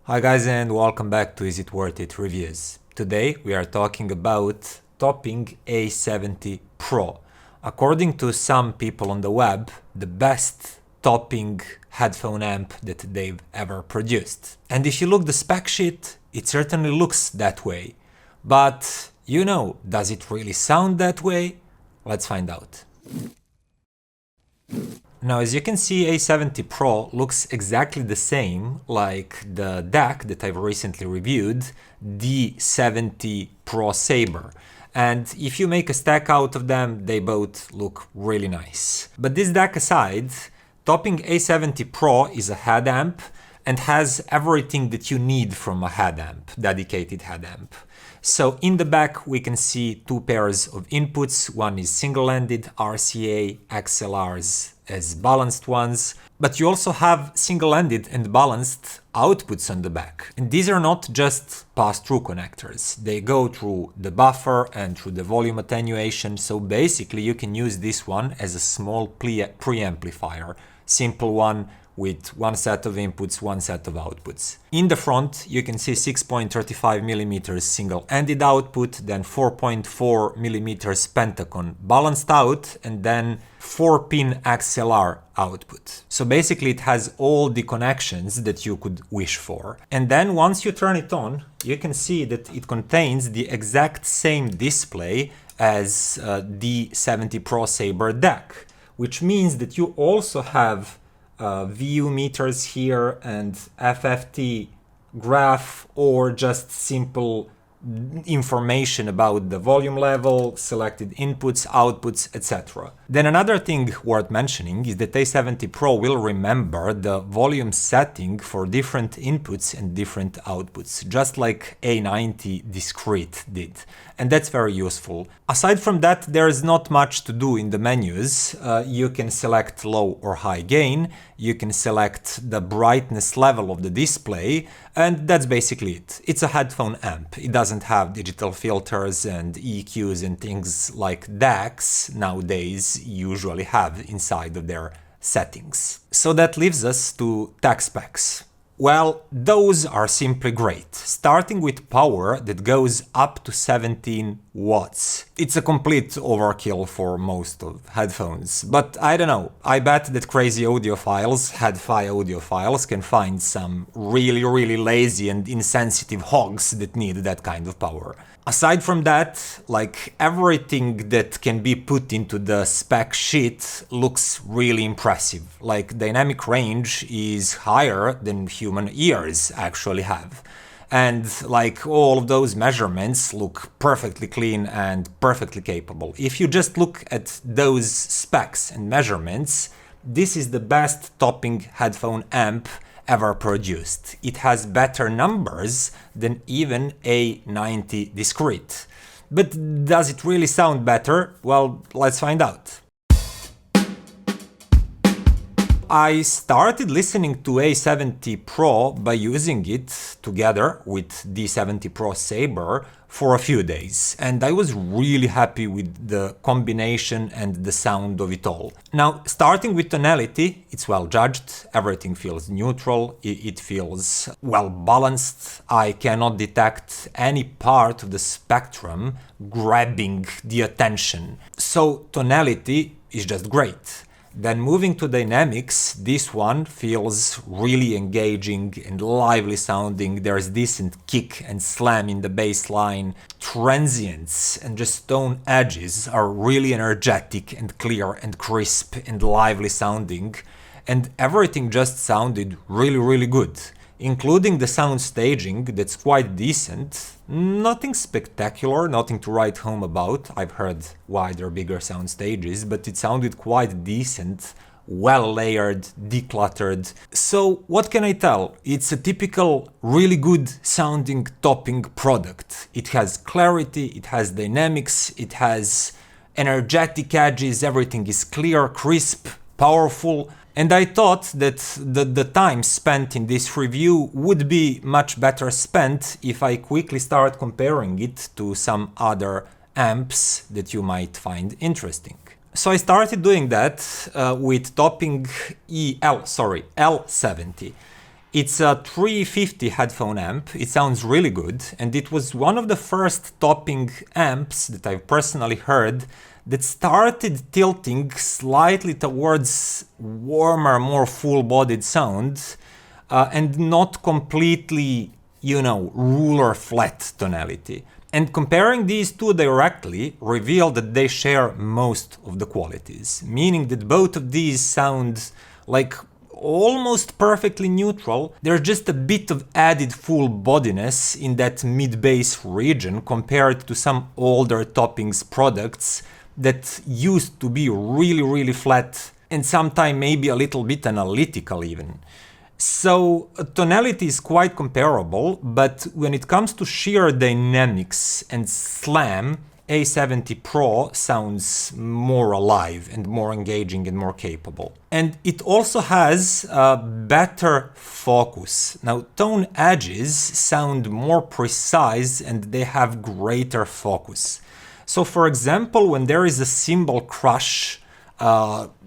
Hi guys and welcome back to Is It Worth It Reviews. Today we are talking about Topping A70 Pro. According to some people on the web, the best topping headphone amp that they've ever produced. And if you look the spec sheet, it certainly looks that way. But does it really sound that way? Let's find out. Now, as you can see, A70 Pro looks exactly the same like the DAC that I've recently reviewed, the A70 Pro Saber. And if you make a stack out of them, they both look really nice. But this DAC aside, Topping A70 Pro is a head amp and has everything that you need from a head amp, dedicated head amp. So in the back we can see two pairs of inputs. One is single-ended RCA XLRs as balanced ones, but you also have single-ended and balanced outputs on the back. And these are not just pass-through connectors. They go through the buffer and through the volume attenuation, so basically you can use this one as a small preamplifier. Simple one with one set of inputs, one set of outputs. In the front, you can see 6.35mm single-ended output, then 4.4mm Pentacon balanced out, and then 4-pin XLR output. So basically it has all the connections that you could wish for. And then once you turn it on, you can see that it contains the exact same display as the A70 Pro Saber DAC, which means that you also have VU meters here and FFT graph, or just simple information about the volume level, selected inputs, outputs, etc. Then another thing worth mentioning is that A70 Pro will remember the volume setting for different inputs and different outputs, just like A90 Discrete did. And that's very useful. Aside from that, there is not much to do in the menus. You can select low or high gain, you can select the brightness level of the display, and that's basically it. It's a headphone amp. It doesn't have digital filters and EQs and things like DACs nowadays usually have inside of their settings. So that leaves us to tech specs. Well, those are simply great, starting with power that goes up to 17 watts. It's a complete overkill for most of headphones, but I don't know, I bet that crazy audiophiles, hifi audiophiles, can find some really lazy and insensitive hogs that need that kind of power. Aside from that, like, everything that can be put into the spec sheet looks really impressive. Like, dynamic range is higher than human ears actually have. And like, all of those measurements look perfectly clean and perfectly capable. If you just look at those specs and measurements, this is the best topping headphone amp ever produced. It has better numbers than even A90 Discrete. But does it really sound better? Well, let's find out. I started listening to A70 Pro by using it together with the A70 Pro Saber for a few days, and I was really happy with the combination and the sound of it all. Now, starting with tonality, it's well judged, everything feels neutral, it feels well balanced. I cannot detect any part of the spectrum grabbing the attention. So tonality is just great. Then moving to dynamics, this one feels really engaging and lively sounding. There's decent kick and slam in the bass line. Transients and just tone edges are really energetic and clear and crisp and lively sounding. And everything just sounded really good, including the sound staging that's quite decent. Nothing spectacular, nothing to write home about. I've heard wider, bigger sound stages, but it sounded quite decent, well layered, decluttered. So what can I tell? It's a typical, really good sounding topping product. It has clarity, it has dynamics, it has energetic edges, everything is clear, crisp, powerful. And I thought that the time spent in this review would be much better spent if I quickly start comparing it to some other amps that you might find interesting. So I started doing that with Topping L70. It's a 350 headphone amp, it sounds really good, and it was one of the first Topping amps that I've personally heard that started tilting slightly towards warmer, more full-bodied sound, and not completely, ruler flat tonality. And comparing these two directly revealed that they share most of the qualities, meaning that both of these sound like almost perfectly neutral. There's just a bit of added full bodiness in that mid-bass region compared to some older Toppings products that used to be really flat and sometimes maybe a little bit analytical even. So tonality is quite comparable, but when it comes to sheer dynamics and slam, A70 Pro sounds more alive and more engaging and more capable. And it also has a better focus. Now, tone edges sound more precise and they have greater focus. So for example, when there is a cymbal crush,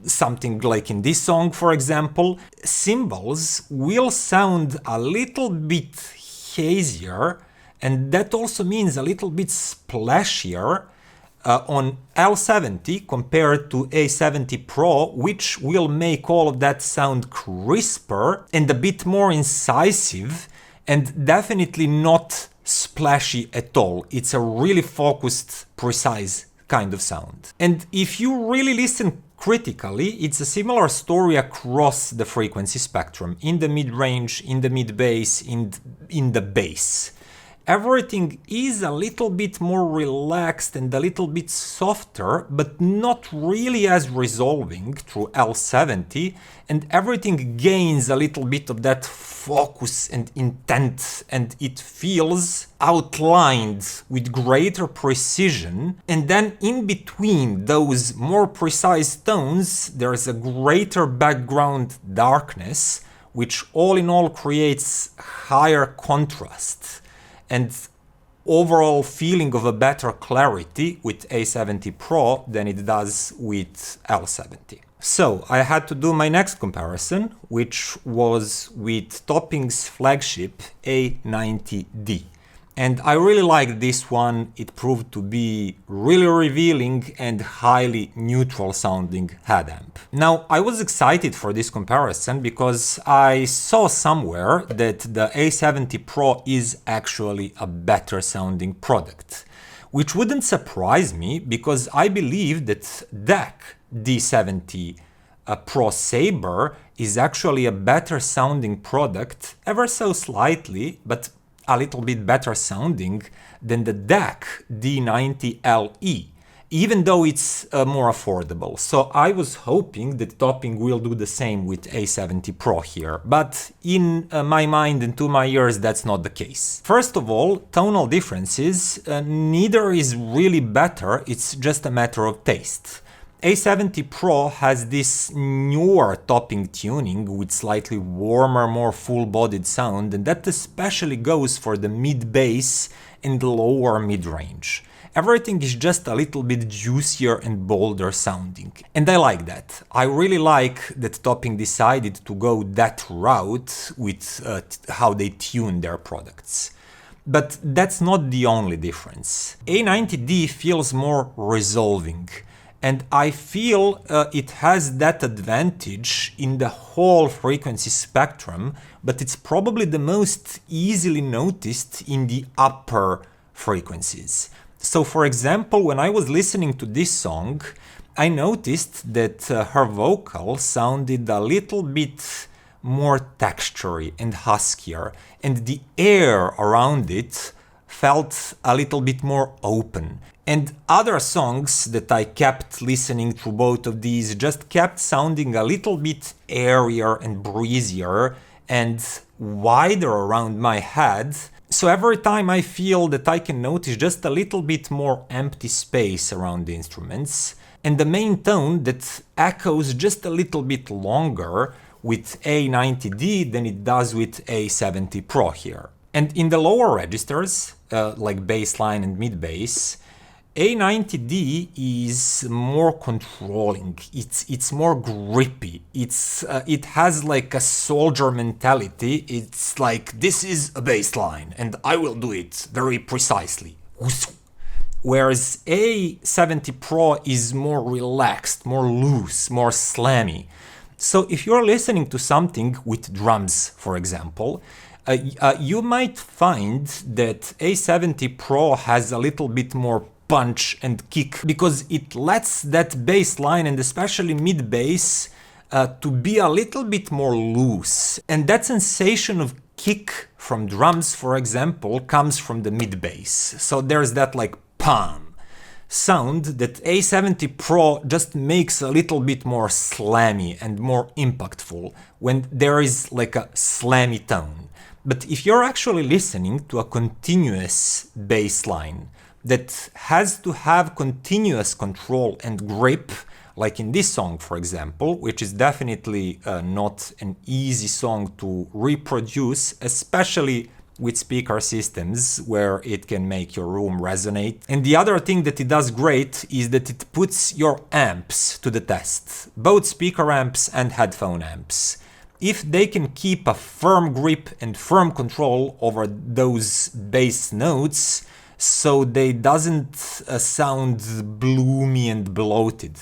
something like in this song, for example, cymbals will sound a little bit hazier, and that also means a little bit splashier on L70 compared to A70 Pro, which will make all of that sound crisper and a bit more incisive, and definitely not splashy at all. It's a really focused, precise kind of sound. And if you really listen critically, it's a similar story across the frequency spectrum, in the mid-range, in the mid-bass, in the bass. Everything is a little bit more relaxed and a little bit softer, but not really as resolving through L70, and everything gains a little bit of that focus and intent, and it feels outlined with greater precision. And then in between those more precise tones, there's a greater background darkness, which all in all creates higher contrast and overall feeling of a better clarity with A70 Pro than it does with L70. So I had to do my next comparison, which was with Topping's flagship A90D. And I really liked this one. It proved to be really revealing and highly neutral sounding head amp. Now, I was excited for this comparison because I saw somewhere that the A70 Pro is actually a better sounding product, which wouldn't surprise me because I believe that DAC D70 Pro Saber is actually a better sounding product, ever so slightly, but a little bit better sounding than the DAC D90 LE, even though it's more affordable. So I was hoping that Topping will do the same with A70 Pro here, but in my mind and to my ears that's not the case. First of all, tonal differences, neither is really better, it's just a matter of taste. A70 Pro has this newer Topping tuning with slightly warmer, more full-bodied sound, and that especially goes for the mid-bass and lower mid-range. Everything is just a little bit juicier and bolder sounding. And I like that. I really like that Topping decided to go that route with how they tune their products. But that's not the only difference. A90D feels more resolving. And I feel it has that advantage in the whole frequency spectrum, but it's probably the most easily noticed in the upper frequencies. So for example, when I was listening to this song, I noticed that her vocal sounded a little bit more textury and huskier, and the air around it felt a little bit more open. And other songs that I kept listening through both of these just kept sounding a little bit airier and breezier and wider around my head. So every time I feel that I can notice just a little bit more empty space around the instruments, and the main tone that echoes just a little bit longer with A90D than it does with A70 Pro here. And in the lower registers, like bassline and mid-bass, A90D is more controlling. It's more grippy. It has like a soldier mentality. It's like, this is a bass line and I will do it very precisely. Whereas A70 Pro is more relaxed, more loose, more slammy. So if you're listening to something with drums, for example, you might find that A70 Pro has a little bit more punch and kick because it lets that bass line and especially mid bass to be a little bit more loose. And that sensation of kick from drums, for example, comes from the mid bass. So there's that like palm sound that A70 Pro just makes a little bit more slammy and more impactful when there is like a slammy tone. But if you're actually listening to a continuous bass line that has to have continuous control and grip, like in this song, for example, which is definitely not an easy song to reproduce, especially with speaker systems where it can make your room resonate. And the other thing that it does great is that it puts your amps to the test, both speaker amps and headphone amps. If they can keep a firm grip and firm control over those bass notes, so they doesn't sound bloomy and bloated.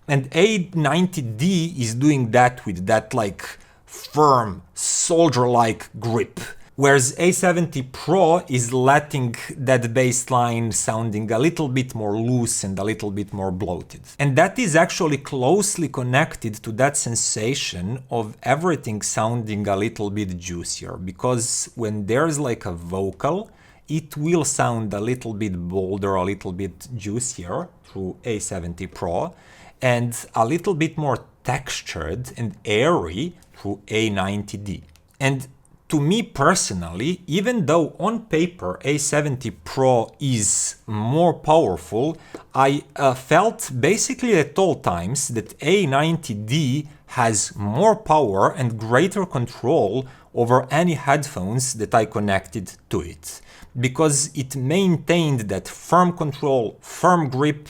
And A90D is doing that with that like firm, soldier-like grip. Whereas A70 Pro is letting that bass line sounding a little bit more loose and a little bit more bloated. And that is actually closely connected to that sensation of everything sounding a little bit juicier, because when there's like a vocal, it will sound a little bit bolder, a little bit juicier through A70 Pro, and a little bit more textured and airy through A90D. And to me personally, even though on paper A70 Pro is more powerful, I felt basically at all times that A90D has more power and greater control over any headphones that I connected to it, because it maintained that firm control, firm grip,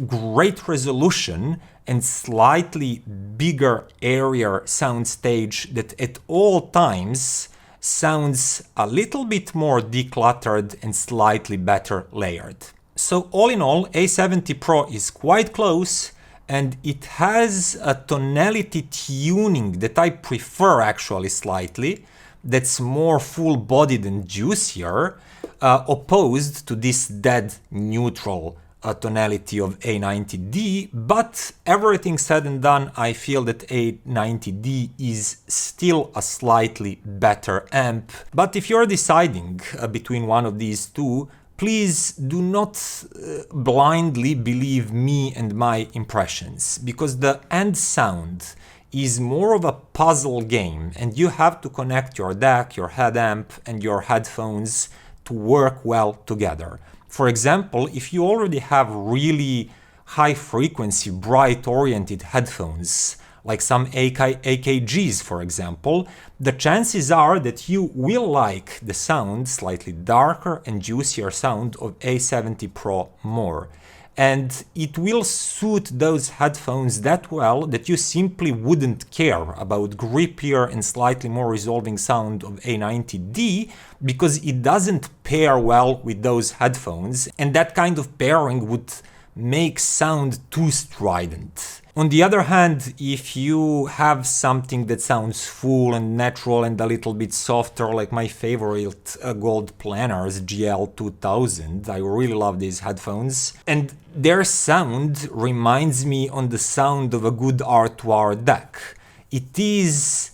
great resolution, and slightly bigger, airier soundstage that at all times sounds a little bit more decluttered and slightly better layered. So all in all, A70 Pro is quite close, and it has a tonality tuning that I prefer actually slightly, that's more full-bodied and juicier, opposed to this dead neutral tonality of A90D, but everything said and done, I feel that A90D is still a slightly better amp. But if you're deciding between one of these two, please do not blindly believe me and my impressions, because the end sound is more of a puzzle game, and you have to connect your DAC, your head amp, and your headphones to work well together. For example, if you already have really high frequency, bright oriented headphones, like some AKGs for example, the chances are that you will like the sound, slightly darker and juicier sound of A70 Pro more. And it will suit those headphones that well that you simply wouldn't care about grippier and slightly more resolving sound of A90D, because it doesn't pair well with those headphones, and that kind of pairing would make sound too strident. On the other hand, if you have something that sounds full and natural and a little bit softer, like my favorite gold planners, GL2000, I really love these headphones, and their sound reminds me on the sound of a good R2R DAC. It is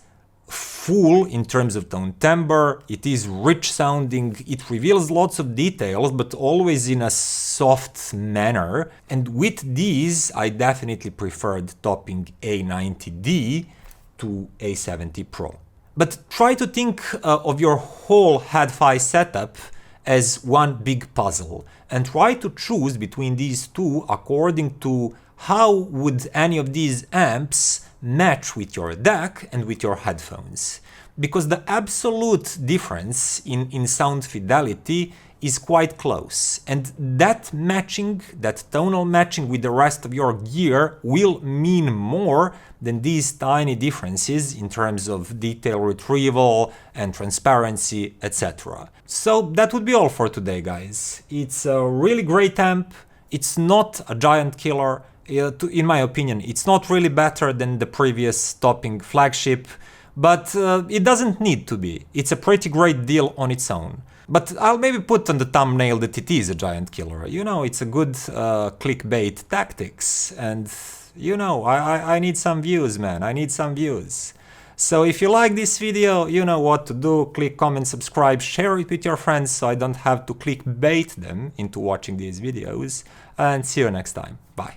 full in terms of tone timbre, it is rich sounding, it reveals lots of details, but always in a soft manner. And with these, I definitely preferred Topping A90D to A70 Pro. But try to think of your whole hi-fi setup as one big puzzle, and try to choose between these two according to how would any of these amps match with your DAC and with your headphones. Because the absolute difference in sound fidelity is quite close, and that matching, that tonal matching with the rest of your gear will mean more than these tiny differences in terms of detail retrieval and transparency, etc. So that would be all for today, guys. It's a really great amp. It's not a giant killer. In my opinion, it's not really better than the previous Topping flagship, but it doesn't need to be. It's a pretty great deal on its own. But I'll maybe put on the thumbnail that it is a giant killer. You know, it's a good clickbait tactics, and you know, I need some views, man. I need some views. So if you like this video, you know what to do. Click, comment, subscribe, share it with your friends so I don't have to clickbait them into watching these videos. And see you next time. Bye.